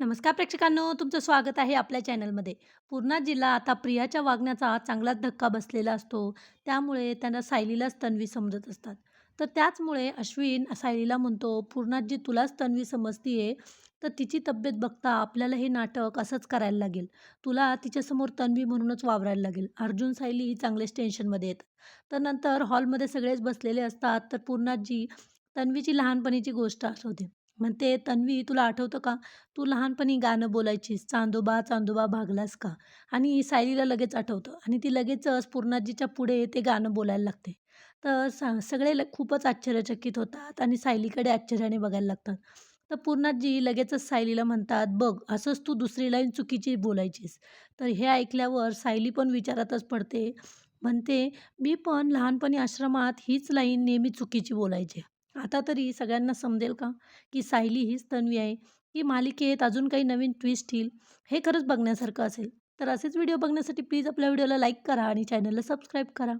नमस्कार प्रेक्षकांनो, तुमचं स्वागत आहे आपल्या चॅनलमध्ये. पूर्णा जिल्हा आता प्रियाच्या वागण्याचा चांगलाच धक्का बसलेला असतो. त्यामुळे त्यांना सायलीलाच तन्वी समजत असतात. तर त्याचमुळे अश्विन सायलीला म्हणतो, "पूर्णाजी तुलाच तन्वी समजतीये, तर तिची तब्येत बघता आपल्याला हे नाटक असंच करायला लागेल. तुला तिच्यासमोर तन्वी म्हणूनच वावरायला लागेल." अर्जुन, सायली चांगलेच टेन्शनमध्ये येतात. तर नंतर हॉलमध्ये सगळेच बसलेले असतात. तर पूर्णाजी तन्वीची लहानपणीची गोष्ट आठवते. म्हणते, "तन्वी तुला आठवतं का? तू लहानपणी गाणं बोलायचीस, चांदोबा चांदोबा भागलास का?" आणि सायलीला लगेच आठवतं आणि ती लगेचच पूर्णाजीच्या पुढे ते गाणं बोलायला लागते. तर सगळे खूपच आश्चर्यचकित होतात आणि सायलीकडे आश्चर्याने बघायला लागतात. तर पूर्णाजी लगेचच सायलीला म्हणतात, "बघ, असंच तू दुसरी लाईन चुकीची बोलायचीस." तर हे ऐकल्यावर सायली पण विचारातच पडते. म्हणते, "मी पण लहानपणी आश्रमात हीच लाईन नेहमी चुकीची बोलायचे. आता तरी सगळ्यांना समजेल का, की सायली हीच तन्वी आहे?" की मालिकेत अजून काही नवीन ट्विस्ट येईल, हे खरंच बघण्यासारखं असेल. तर असेच व्हिडिओ बघण्यासाठी प्लीज आपल्या व्हिडिओला लाईक करा आणि चॅनलला सबस्क्राईब करा.